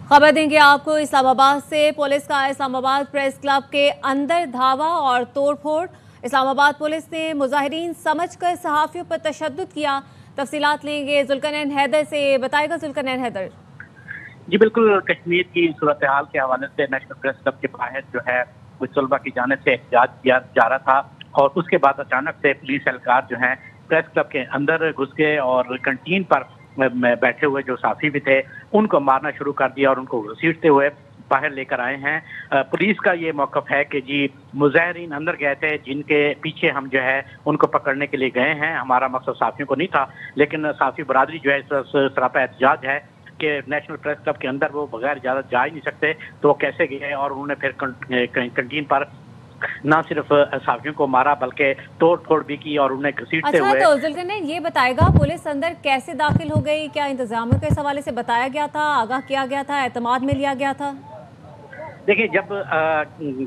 खबर देंगे आपको इस्लामाबाद से। पुलिस का इस्लामाबाद प्रेस क्लब के अंदर धावा और तोड़फोड़। इस्लामाबाद पुलिस ने मुजाहिरीन समझकर सहाफियों पर तशद्दुद किया। तफसीलात लेंगे जुल्करनैन हैदर से। बताएगा जुल्करनैन हैदर। जी बिल्कुल, कश्मीर की सूरत हाल के हवाले से नेशनल प्रेस क्लब के बाहर जो है कुछ तलबा की जानिब से एहतजाज किया जा रहा था और उसके बाद अचानक से पुलिस एहलकार जो है प्रेस क्लब के अंदर घुस गए और कैंटीन पर बैठे हुए जो साथी भी थे उनको मारना शुरू कर दिया और उनको घसीटते हुए बाहर लेकर आए हैं। पुलिस का ये मौक़िफ़ है कि जी मुजाहिरीन अंदर गए थे जिनके पीछे हम जो है उनको पकड़ने के लिए गए हैं, हमारा मकसद साथियों को नहीं था। लेकिन साथी बरादरी जो है इस सरापा एहतजाज है कि नेशनल प्रेस क्लब के अंदर वो बगैर इजाज़त जा ही नहीं सकते, तो वो कैसे गए और उन्होंने फिर कैंटीन पर ना सिर्फ साथियों को मारा बल्कि तोड़ फोड़ भी की और उन्हें घसीटते हुए। तो जुल्करनैन ये बताएगा पुलिस अंदर कैसे दाखिल हो गई, क्या इंतजामियों के इस हवाले से बताया गया था, आगाह किया गया था, एतमाद में लिया गया था? देखिए, जब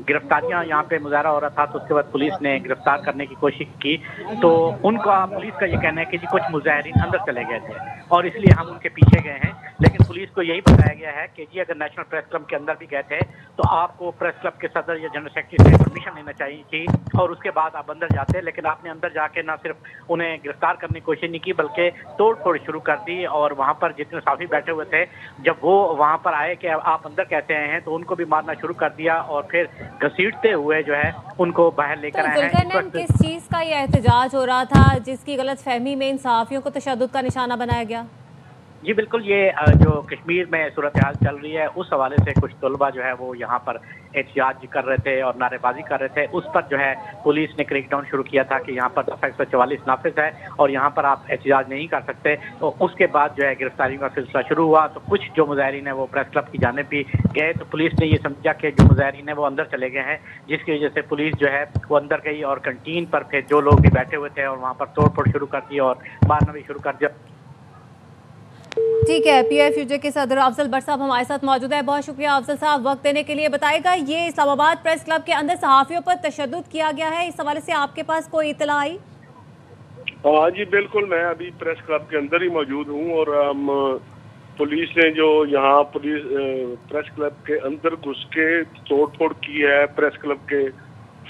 गिरफ्तारियां यहाँ पे मुजाहरा हो रहा था तो उसके बाद पुलिस ने गिरफ्तार करने की कोशिश की तो उनका पुलिस का ये कहना है कि जी कुछ मुजाहिरीन अंदर चले गए थे और इसलिए हम उनके पीछे गए हैं। लेकिन पुलिस को यही बताया गया है कि जी अगर नेशनल प्रेस क्लब के अंदर भी गए थे तो आपको प्रेस क्लब के सदर या जनरल सेक्रेटरी से परमिशन लेना चाहिए थी और उसके बाद आप अंदर जाते। लेकिन आपने अंदर जाके ना सिर्फ उन्हें गिरफ्तार करने की कोशिश नहीं की बल्कि तोड़ फोड़ शुरू कर दी और वहाँ पर जितने साथी बैठे हुए थे जब वो वहाँ पर आए कि आप अंदर कैसे आए हैं तो उनको भी मारना शुरू कर दिया और फिर घसीटते हुए जो है उनको बाहर लेकर आए हैं। किस चीज का ये एहतजाज हो रहा था जिसकी गलत फहमी में इन सहाफियों को तशद्दुद का निशाना बनाया गया? जी बिल्कुल, ये जो कश्मीर में सूरत हाल चल रही है उस हवाले से कुछ तलबा जो है वो यहाँ पर एहतजाज कर रहे थे और नारेबाजी कर रहे थे। उस पर जो है पुलिस ने क्रैकडाउन शुरू किया था कि यहाँ पर दफ़ा 144 नाफिज है और यहाँ पर आप एहतजाज नहीं कर सकते। तो उसके बाद जो है गिरफ्तारियों का सिलसिला शुरू हुआ तो कुछ जो मुजाहिरीन है वो प्रेस क्लब की जानिब भी गए तो पुलिस ने ये समझा कि जो मुजाहिरीन है वो अंदर चले गए हैं, जिसकी वजह से पुलिस जो है वो अंदर गई और कैंटीन पर फिर जो लोग भी बैठे हुए थे और वहाँ पर तोड़ फोड़ शुरू कर दी और मारना भी शुरू कर दिया। ठीक है, PIFUJ के सदर अफजल भट्ट साहब हमारे साथ मौजूद है। बहुत शुक्रिया अफजल साहब वक्त देने के लिए। बताएगा ये इस्लामाबाद प्रेस क्लब के अंदर सहाफियों पर तशद्दुद किया गया है, इस हवाले से आपके पास कोई इत्तला आई? हाँ जी बिल्कुल, मैं अभी प्रेस क्लब के अंदर ही मौजूद हूँ और पुलिस ने जो यहाँ प्रेस क्लब के अंदर घुस के तोड़ फोड़ की है, प्रेस क्लब के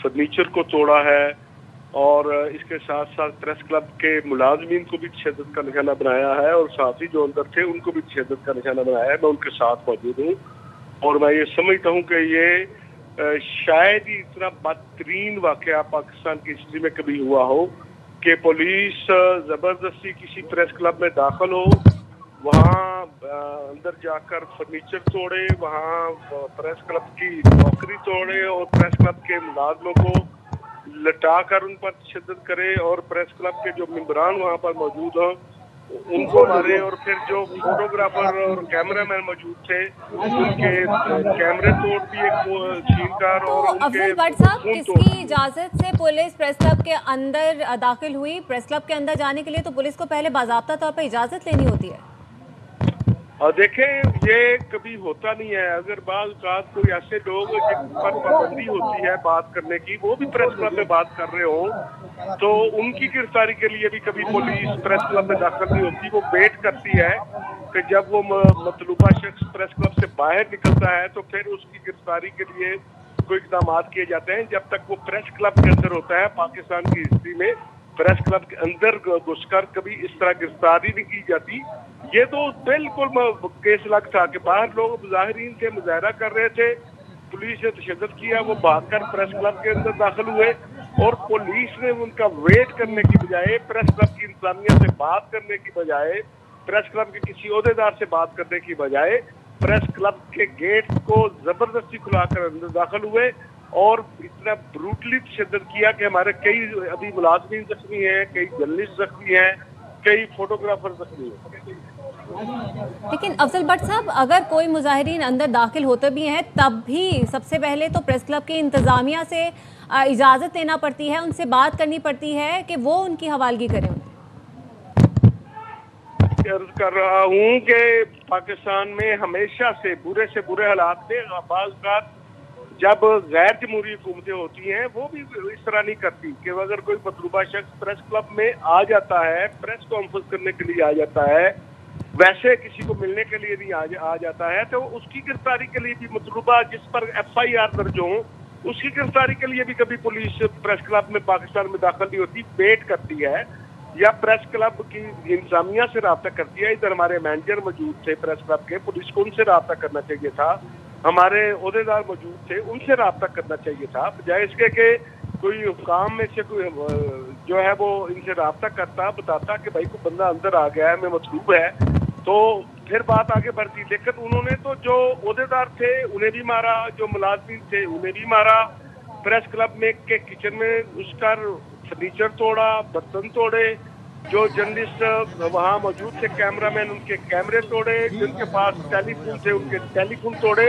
फर्नीचर को तोड़ा है और इसके साथ साथ प्रेस क्लब के मुलाजमीन को भी तशद्दुद का निशाना बनाया है और साथ ही जो अंदर थे उनको भी तशद्दुद का निशाना बनाया है। मैं उनके साथ मौजूद हूँ और मैं ये समझता हूँ कि ये शायद ही इतना बदतरीन वाकया पाकिस्तान की हिस्ट्री में कभी हुआ हो कि पुलिस जबरदस्ती किसी प्रेस क्लब में दाखिल हो, वहाँ अंदर जाकर फर्नीचर तोड़े, वहाँ प्रेस क्लब की नौकरी तोड़े और प्रेस क्लब के मुलाजमों को लटा कर उन पर तशद्दुद करे और प्रेस क्लब के जो मेंबरान वहाँ पर मौजूद हों उनको मारे और फिर जो फोटोग्राफर और कैमरामैन मौजूद थे उनके कैमरे तोड़ दिए छीनकर। और अफजल भट्ट साहब, किसकी इजाजत से पुलिस प्रेस क्लब के अंदर दाखिल हुई? प्रेस क्लब के अंदर जाने के लिए तो पुलिस को पहले बाज़ाब्ता तौर पर इजाजत लेनी होती है। और देखें, ये कभी होता नहीं है। अगर बाज़ कोई ऐसे लोग जिन पर पाबंदी होती है बात करने की वो भी प्रेस क्लब में बात कर रहे हो तो उनकी गिरफ्तारी के लिए भी कभी पुलिस प्रेस क्लब में दाखिल नहीं होती। वो वेट करती है कि जब वो मतलूबा शख्स प्रेस क्लब से बाहर निकलता है तो फिर उसकी गिरफ्तारी के लिए कोई इक़दाम किए जाते हैं। जब तक वो प्रेस क्लब के अंदर होता है, पाकिस्तान की हिस्ट्री में प्रेस क्लब के अंदर घुसकर कभी इस तरह गिरफ्तारी नहीं की जाती। ये तो बिल्कुल केस अलग था कि बाहर लोग मुजाहिरीन थे, मुजाहरा कर रहे थे, पुलिस ने तशद्दुद किया, वो भागकर प्रेस क्लब के अंदर दाखिल हुए और पुलिस ने उनका वेट करने की बजाय, प्रेस क्लब की इंतजामिया से बात करने की बजाय, प्रेस क्लब के किसी ओहदेदार से बात करने की बजाय प्रेस क्लब के गेट को जबरदस्ती खुलाकर अंदर दाखिल हुए और इतना ब्रूटली तशद्दुद किया कि हमारे कई अभी मुलाजमीन जख्मी हैं, कई जर्नलिस्ट जख्मी हैं, कई फोटोग्राफर जख्मी हैं। लेकिन अफजल भट्ट साहब, अगर कोई मुजाहिरीन अंदर दाखिल होते भी हैं तब भी सबसे पहले तो प्रेस क्लब की इंतजामिया से इजाज़त लेना पड़ती है, उनसे बात करनी पड़ती है कि वो उनकी हवालगी करें। अर्ज कर रहा हूँ कि पाकिस्तान में हमेशा से बुरे हालात थे। बाज़ जब गैर जमहूरी हुकूमतें होती हैं वो भी इस तरह नहीं करती कि अगर कोई मतलूबा शख्स प्रेस क्लब में आ जाता है, प्रेस कॉन्फ्रेंस करने के लिए आ जाता है वैसे किसी को मिलने के लिए नहीं आ जाता है, तो उसकी गिरफ्तारी के लिए भी मतलूबा जिस पर FIR दर्ज हो उसकी गिरफ्तारी के लिए भी कभी पुलिस प्रेस क्लब में पाकिस्तान में दाखिल नहीं होती, वेट करती है या प्रेस क्लब की इंतजामिया से रब्ता करती है। इधर हमारे मैनेजर मौजूद थे प्रेस क्लब के, पुलिस को उनसे रब्ता करना चाहिए था, हमारे ओहदेदार मौजूद थे उनसे रब्ता करना चाहिए था, बजाय इसके कि कोई हुकाम में से कोई जो है वो इनसे रब्ता करता, बताता कि भाई कोई बंदा अंदर आ गया है, मैं मतलूब है, तो फिर बात आगे बढ़ती। लेकिन उन्होंने तो जो ओहदेदार थे उन्हें भी मारा, जो मुलाजमीन थे उन्हें भी मारा, प्रेस क्लब में के किचन में घुसकर फर्नीचर तोड़ा, बर्तन तोड़े, जो जर्नलिस्ट वहाँ मौजूद थे कैमरामैन उनके कैमरे तोड़े, जिनके पास टेलीफोन थे उनके टेलीफोन तोड़े।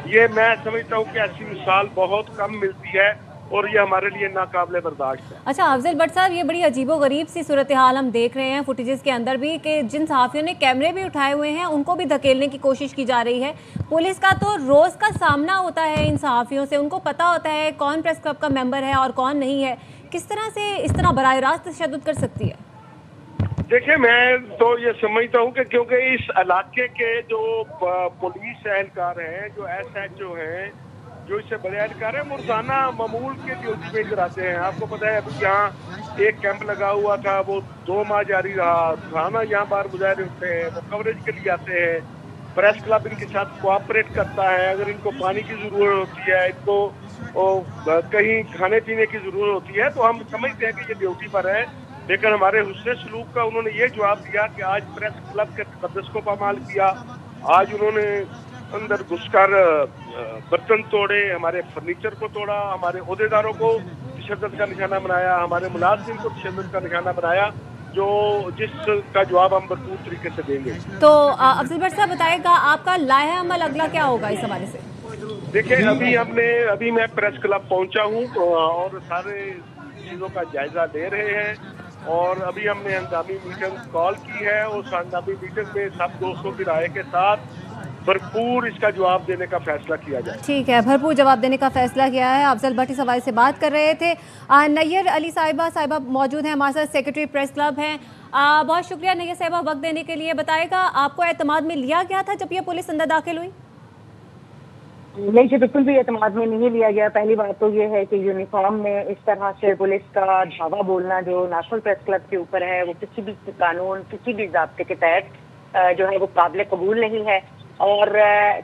ये मैं समझता हूँ कि ऐसी मिसाल बहुत कम मिलती है और ये हमारे लिए नाकाबिले बर्दाश्त है। अच्छा अफजल भट्ट साहब, ये बड़ी अजीबोगरीब सी सूरत हाल हम देख रहे हैं फुटेजेस के अंदर भी कि जिन सहाफ़ियों ने कैमरे भी उठाए हुए हैं उनको भी धकेलने की कोशिश की जा रही है। पुलिस का तो रोज़ का सामना होता है इन सहाफ़ियों से, उनको पता होता है कौन प्रेस क्लब का मेंबर है और कौन नहीं है, किस तरह से इस तरह बराह रास्त तशद्दुद कर सकती है? देखिए, मैं तो ये समझता हूँ कि क्योंकि इस इलाके के जो पुलिस एहलकार हैं, जो SHO हैं, जो इससे बड़े एहलकार हैं, रोजाना मामूल के ड्यूटी पे इधर आते हैं। आपको पता है अभी यहाँ एक कैंप लगा हुआ था, वो 2 माह जारी रहा, रोजाना यहाँ बार मुजाहरे होते हैं, वो कवरेज के लिए आते हैं, प्रेस क्लब इनके साथ कोऑपरेट करता है। अगर इनको पानी की जरूरत होती है, इनको कहीं खाने पीने की जरूरत होती है, तो हम समझते हैं कि ये ड्यूटी पर है। लेकिन हमारे हुस्न सलूक का उन्होंने ये जवाब दिया कि आज प्रेस क्लब के तकद्दुस को पामाल किया, आज उन्होंने अंदर घुसकर बर्तन तोड़े, हमारे फर्नीचर को तोड़ा, हमारे ओहदेदारों को तशद्दुद का निशाना बनाया, हमारे मुलाजिम को तशद्दुद का निशाना बनाया, जो जिसका जवाब हम भरपूर तरीके से देंगे। तो अफजल भट्ट साहब बताएगा आपका लाहे अमल अगला क्या होगा इस हवाले से? देखिए, अभी मैं प्रेस क्लब पहुंचा हूं और सारे चीज़ों का जायजा ले रहे हैं, और अभी हमने हंगामी मीटिंग कॉल की है और हंगामी मीटिंग में सब दोस्तों की राय के साथ भरपूर इसका जवाब देने का फैसला किया जाए। ठीक है, भरपूर जवाब देने का फैसला किया है। अफजल भट्ट इस हवाले से बात कर रहे थे। नैयर अली साहिबा मौजूद हैं हमारे साथ, सेक्रेटरी प्रेस क्लब हैं। बहुत शुक्रिया नैयर साहिबा वक्त देने के लिए। बताएगा आपको एतमाद में लिया गया था जब ये पुलिस अंदर दाखिल हुई? नहीं जी, बिल्कुल भी एतमाद में नहीं लिया गया। पहली बात तो ये है कि यूनिफॉर्म में इस तरह से पुलिस का धावा बोलना जो नेशनल प्रेस क्लब के ऊपर है, वो किसी भी कानून, किसी भी ज़ाब्ते के तहत जो है वो काबिल कबूल नहीं है। और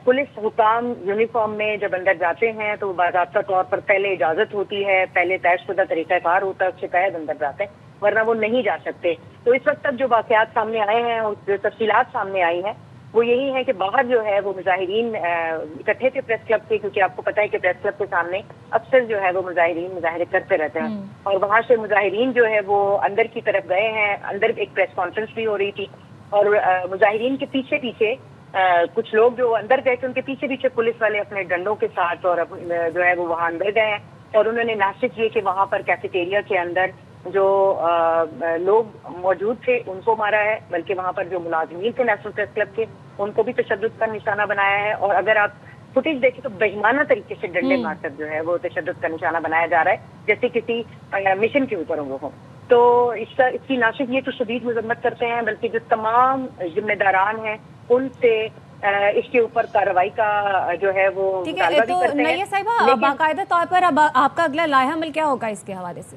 पुलिस हुकाम यूनिफॉर्म में जब अंदर जाते हैं तो बाज़ाब्ता तौर पर पहले इजाज़त होती है, पहले तयशुदा तरीक़ाकार होता है, उससे तहत अंदर जाते हैं, वरना वो नहीं जा सकते। तो इस वक्त तक जो वाक़यात सामने आए हैं और जो तफसीलात सामने आई हैं वो यही है कि बाहर जो है वो मुजाहिरीन इकट्ठे थे प्रेस क्लब के, क्योंकि आपको पता है कि प्रेस क्लब के सामने अक्सर जो है वो मुजाहिरीन मुजाहरे करते रहते हैं, और वहाँ से मुजाहिरीन जो है वो अंदर की तरफ गए हैं। अंदर एक प्रेस कॉन्फ्रेंस भी हो रही थी और मुजाहिरीन के पीछे पीछे कुछ लोग जो अंदर गए थे उनके पीछे पीछे पुलिस वाले अपने डंडों के साथ और जो है वो वहाँ अंदर गए हैं, और उन्होंने नाश्ते किए कि वहाँ पर कैफेटेरिया के अंदर जो लोग मौजूद थे उनको मारा है, बल्कि वहाँ पर जो मुलाजिमीन थे नेशनल प्रेस क्लब के उनको भी तशद्दुद का निशाना बनाया है। और अगर आप फुटेज देखें तो बेईमाना तरीके से डंडे मारकर जो है वो तशद्दुद का निशाना बनाया जा रहा है, जैसे किसी मिशन के ऊपर वो हो। तो इसकी नासिक ये तो शदीद मजम्मत करते हैं, बल्कि जो तमाम जिम्मेदारान हैं उनसे इसके ऊपर कार्रवाई का जो है वो मुतालबा भी करते हैं। नैयर साहिबा, बाकायदा तौर पर अब आपका अगला लाया अमल क्या होगा इसके हवाले से?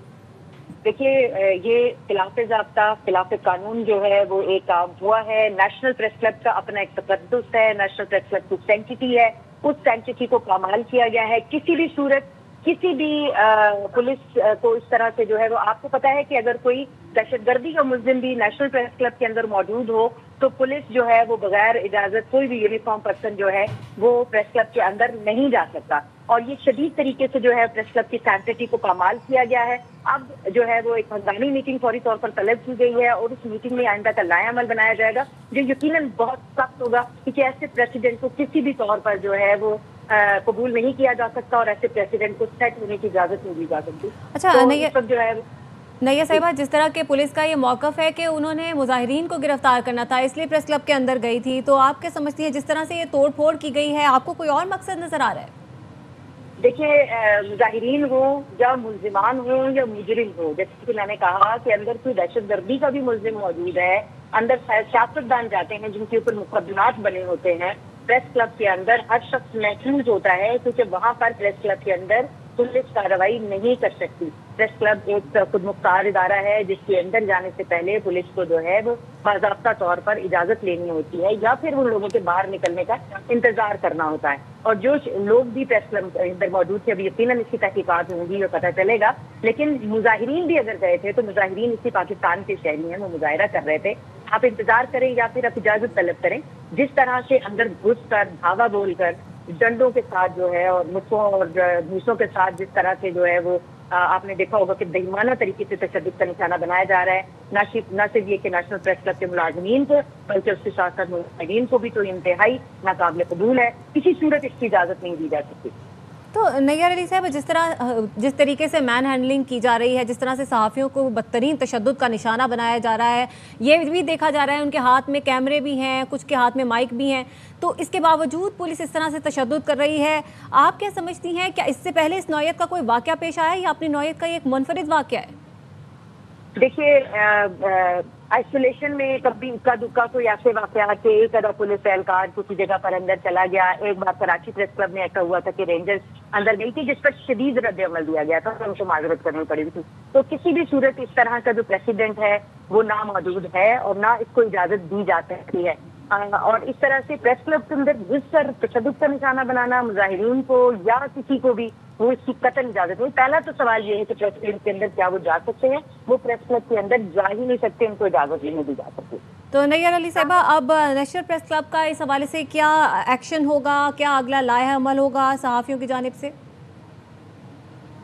देखिए, ये खिलाफ ज़ाब्ता, खिलाफ कानून जो है वो एक काम हुआ है। नेशनल प्रेस क्लब का अपना एक तकद्दुस है, नेशनल प्रेस क्लब की सेंटिटी है, उस सेंटिटी को पामाल किया गया है। किसी भी सूरत किसी भी पुलिस को इस तरह से जो है वो, आपको पता है कि अगर कोई दहशतगर्दी का मुल्जिम भी नेशनल प्रेस क्लब के अंदर मौजूद हो तो पुलिस जो है वो बगैर इजाजत कोई भी यूनिफॉर्म पर्सन जो है वो प्रेस क्लब के अंदर नहीं जा सकता, और ये शदीद तरीके से जो है प्रेस क्लब की सैंक्टिटी को पामाल किया गया है। अब जो है वो एक हंगामी मीटिंग फौरी तौर पर तलब की गई है और उस मीटिंग में आइंदा का लाया अमल बनाया जाएगा, जो यकीनन बहुत सख्त होगा, क्योंकि ऐसे प्रेसिडेंट को किसी भी तौर पर जो है वो कबूल नहीं किया जा सकता और ऐसे प्रेसिडेंट को सेट होने की इजाजत नहीं दी जा सकती। अच्छा, तो जो है नैयर साहिबा, जिस तरह के पुलिस का ये मौक़िफ़ है कि उन्होंने मुजाहिरीन को गिरफ्तार करना था इसलिए प्रेस क्लब के अंदर गई थी, तो आप क्या समझती हैं जिस तरह से ये तोड़ फोड़ की गई है, आपको कोई और मकसद नजर आ रहा है? देखिए, मुजाहिरीन हो या मुल्जिमान हो या मुजरिम हो, जैसे कि मैंने कहा कि अंदर कोई दहशत गर्दी का भी मुल्जिम मौजूद है अंदर सियासतदान जाते हैं जिनके ऊपर मुकदमात बने होते हैं, प्रेस क्लब के अंदर हर शख्स महफूज होता है, क्योंकि वहां पर प्रेस क्लब के अंदर पुलिस कार्रवाई नहीं कर सकती। प्रेस क्लब एक खुद मुख्तार इदारा है जिसके अंदर जाने से पहले पुलिस को जो है वो बाज़ाब्ता तौर पर इजाजत लेनी होती है या फिर उन लोगों के बाहर निकलने का इंतजार करना होता है। और जो लोग भी प्रेस क्लब के अंदर मौजूद थे, अभी यकीनन इसकी तहकीकात होंगी और पता चलेगा, लेकिन मुजाहिरीन भी अगर गए थे तो मुजाहिरीन इसी पाकिस्तान के शहरी हैं, वो मुजाहिरा कर रहे थे। आप इंतजार करें या फिर आप इजाजत तलब करें। जिस तरह से अंदर घुस कर धावा बोलकर डंडों के साथ जो है और मुक्कों और भूसों के साथ जिस तरह से जो है वो आपने देखा होगा कि बेईमाना तरीके से तशद्दुद का निशाना बनाया जा रहा है, न सिर्फ ये कि नेशनल प्रेस क्लब के मुलाजमीन को बल्कि उसके साथ साथ मुलाजमीन को भी तो इंतहाई नाकाबिल कबूल है। किसी सूरत इसकी इजाजत नहीं दी जा सकती। तो नैयर अली साहब, जिस तरीके से मैन हैंडलिंग की जा रही है, जिस तरह से सहाफ़ियों को बदतरीन तशद्दुद का निशाना बनाया जा रहा है, ये भी देखा जा रहा है उनके हाथ में कैमरे भी हैं, कुछ के हाथ में माइक भी हैं, तो इसके बावजूद पुलिस इस तरह से तशद्दुद कर रही है। आप क्या समझती हैं, क्या इससे पहले इस नौयत का कोई वाक़या पेश आया या अपनी नौयत का एक मुनफरिद वाक़या है? देखिए, आइसोलेशन में कभी इक्का दुक्का कोई ऐसे वाकया कि एक अदा पुलिस एहलकार किसी जगह पर अंदर चला गया। एक बार कराची प्रेस क्लब में ऐसा हुआ था कि रेंजर्स अंदर गई थी जिस पर शदीद रद्द अमल दिया गया था, तो उनको माजरत करनी पड़ी थी। तो किसी भी सूरत इस तरह का जो प्रेसिडेंट है वो ना मौजूद है और ना इसको इजाजत दी जा सकती है। और इस तरह से प्रेस क्लब के अंदर घुस कर तशद्दुद का निशाना बनाना मुजाहिरीन को या किसी को भी, वो इसकी कतई इजाजत नहीं। पहला तो सवाल ये है कि प्रेस क्लब के अंदर क्या वो जा सकते हैं? वो प्रेस क्लब के अंदर जा ही नहीं सकते, उनको इजाजत नहीं दी जा सकती। तो नैयर अली साहिबा, अब नेशनल प्रेस क्लब का इस हवाले से क्या एक्शन होगा, क्या अगला लाया अमल होगा सहाफ़ियों की जानिब से?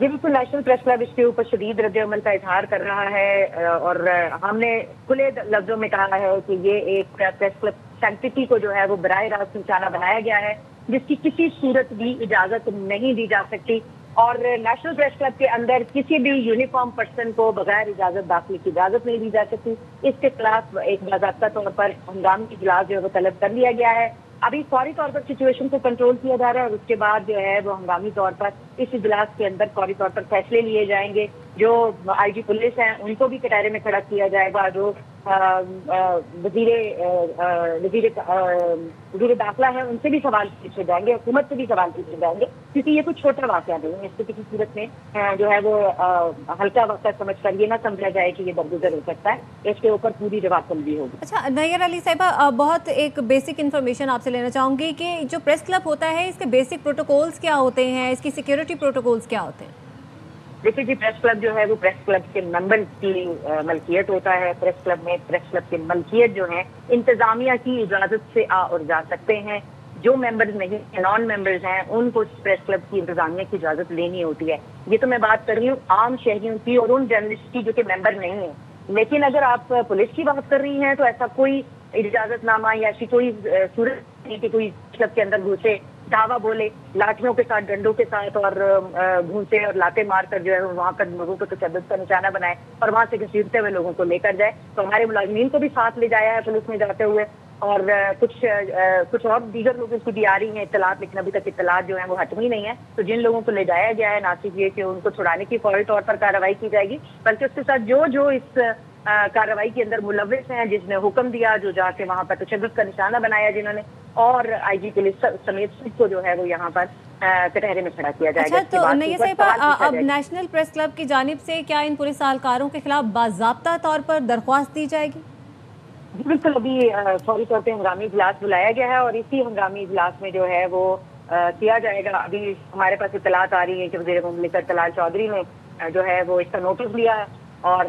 जी बिल्कुल, नेशनल प्रेस क्लब इसके ऊपर शदीद रद्द अमल का इजहार कर रहा है और हमने खुले लफ्जों में कहा है कि ये एक प्रेस क्लब सैंक्टिटी को जो है वो बराह रास्त निशाना बनाया गया है जिसकी किसी सूरत भी इजाजत नहीं दी जा सकती। और नेशनल प्रेस क्लब के अंदर किसी भी यूनिफॉर्म पर्सन को बगैर इजाजत दाखिले की इजाजत नहीं दी जा सकती। इसके खिलाफ एक बाज़ाब्ता तौर पर हंगामी इजलास जो है वो तलब कर लिया गया है। अभी फौरी तौर पर सिचुएशन को कंट्रोल किया जा रहा है और उसके बाद जो है वो हंगामी तौर पर इस इजलास के अंदर फौरी तौर पर फैसले लिए जाएंगे। जो आईजी पुलिस हैं उनको भी कटहरे में खड़ा किया जाएगा, जो वजीर दाखिला है उनसे भी सवाल पूछे जाएंगे, हुकूमत से भी सवाल पूछे जाएंगे, क्योंकि ये कुछ छोटा वाकया नहीं है। इसको किसी सूरत में जो है वो हल्का वाकया समझ कर ये ना समझा जाए कि ये दरगुजर हो सकता है, इसके ऊपर पूरी जवाबतंदी होगी। अच्छा नैयर अली साहिबा, बहुत एक बेसिक इन्फॉर्मेशन आपसे लेना चाहूँगी कि जो प्रेस क्लब होता है इसके बेसिक प्रोटोकॉल्स क्या होते हैं, इसकी सिक्योरिटी प्रोटोकॉल्स क्या होते हैं? देखिए जी, प्रेस क्लब जो है वो प्रेस क्लब के मेंबर की मलकियत होता है। प्रेस क्लब में प्रेस क्लब की मलकियत जो है इंतजामिया की इजाजत से आ और जा सकते हैं। जो मेंबर्स नहीं, नॉन मेंबर्स हैं, उनको प्रेस क्लब की इंतजामिया की इजाजत लेनी होती है। ये तो मैं बात कर रही हूँ आम शहरियों की और उन जर्नलिस्ट की जो कि मेंबर नहीं है। लेकिन अगर आप पुलिस की बात कर रही हैं तो ऐसा कोई इजाजतनामा या ऐसी कोई सूरत नहीं कि कोई क्लब के अंदर घुसे, दावा बोले, लाठियों के साथ, डंडों के साथ और घूंसे और लाते मार कर जो है वहां पर लोगों को तशद्दुद का निशाना बनाए और वहां से घसीटते हुए लोगों को लेकर जाए। तो हमारे मुलाजमीन को भी साथ ले जाया है पुलिस में जाते हुए और कुछ और दीगर लोगों की भी आ रही हैं इत्तलात, लेकिन अभी तक इत्तलात जो है वो हटमी नहीं है। तो जिन लोगों को ले जाया गया है, ना सिर्फ ये कि उनको छुड़ाने की फौरी तौर पर कार्रवाई की जाएगी, बल्कि उसके साथ जो इस कार्रवाई के अंदर मुलव्विस हैं, जिसने हुक्म दिया, जो जाके वहां पर तशद्दुद का निशाना बनाया जिन्होंने, और आईजी पुलिस समेत सबको जो है वो यहाँ पर कटहरे में खड़ा किया जाएगा। अच्छा, तो नैयर साहिबा, अब नेशनल प्रेस क्लब की जानिब से क्या इन पुलिस एहलकारों के खिलाफ बाज़ाब्ता तौर पर दरख्वास्त दी जाएगी? बिल्कुल, अभी फौरी तौर पर हंगामी इजलास बुलाया गया है और इसी हंगामी इजलास में जो है वो किया जाएगा। अभी हमारे पास इत्तलात आ रही है कि वज़ीर मुमलिकत तलाल चौधरी ने जो है वो इसका नोटिस लिया है और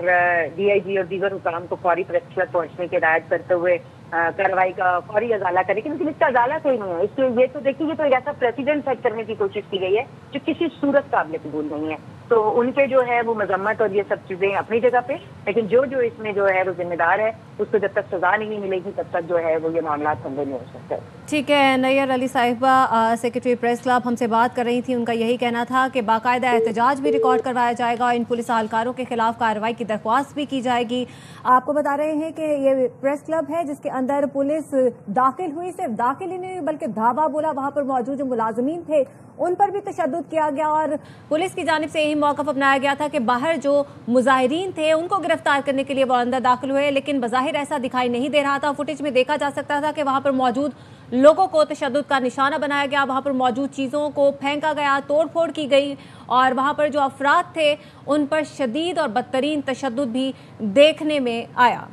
डीआईजी और दीगर हुकाम को फौरी प्रेस क्लब पहुंचने की हिदायत करते हुए कार्रवाई का फौरी अजाला करेगी। लेकिन इसका अजाला कोई नहीं है, इसलिए ये तो देखिए, ये तो एक ऐसा प्रेसिडेंट सेट करने की कोशिश की गई है जो किसी सूरत काबिल कबूल नहीं है। तो उनके जो है वो मजम्मत और ये सब चीजें अपनी जगह पे, लेकिन जो इसमें जो है वो जिम्मेदार है उसको जब तक सजा नहीं मिलेगी तब तक जो है वो ये मामला संभव नहीं हो सकता। ठीक है, नैयर अली साहिबा सेक्रेटरी प्रेस क्लब हमसे बात कर रही थी। उनका यही कहना था कि बाकायदा एहतजाज भी रिकॉर्ड करवाया जाएगा और इन पुलिस अहलकारों के खिलाफ कार्रवाई की दरख्वास्त भी की जाएगी। आपको बता रहे हैं कि ये प्रेस क्लब है जिसके अंदर पुलिस दाखिल हुई, सिर्फ दाखिल ही नहीं बल्कि धावा बोला, वहां पर मौजूद जो मुलाजमीन थे उन पर भी तशद्दुद किया गया और पुलिस की जानिब से यही मौक़िफ़ अपनाया गया था कि बाहर जो मुजाहिरीन थे उनको गिरफ्तार करने के लिए वो अंदर दाखिल हुए, लेकिन बज़ाहिर ऐसा दिखाई नहीं दे रहा था। फुटेज में देखा जा सकता था कि वहाँ पर मौजूद लोगों को तशद्दुद का निशाना बनाया गया, वहाँ पर मौजूद चीज़ों को फेंका गया, तोड़ फोड़ की गई और वहाँ पर जो अफराद थे उन पर शदीद और बदतरीन तशद्दुद भी देखने में आया।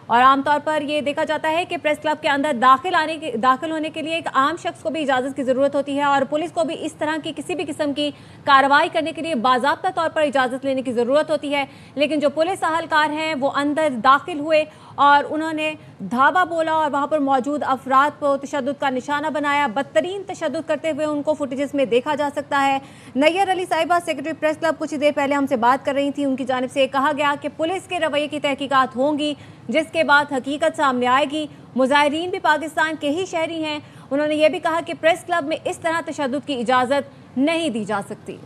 और आमतौर पर ये देखा जाता है कि प्रेस क्लब के अंदर दाखिल होने के लिए एक आम शख्स को भी इजाज़त की ज़रूरत होती है और पुलिस को भी इस तरह की किसी भी किस्म की कार्रवाई करने के लिए बाज़ाब्ता तौर पर इजाज़त लेने की ज़रूरत होती है। लेकिन जो पुलिस अहलकार हैं वो अंदर दाखिल हुए और उन्होंने धावा बोला और वहाँ पर मौजूद अफराद को तशद्दुद का निशाना बनाया, बदतरीन तशद्दुद करते हुए उनको फुटेजेस में देखा जा सकता है। नैयर अली साहिबा सेक्रेटरी प्रेस क्लब कुछ ही देर पहले हमसे बात कर रही थी। उनकी जानिब से कहा गया कि पुलिस के रवैये की तहकीकात होंगी जिसके बाद हकीकत सामने आएगी। मुजाहिरीन भी पाकिस्तान के ही शहरी हैं। उन्होंने ये भी कहा कि प्रेस क्लब में इस तरह तशद्दुद की इजाज़त नहीं दी जा सकती।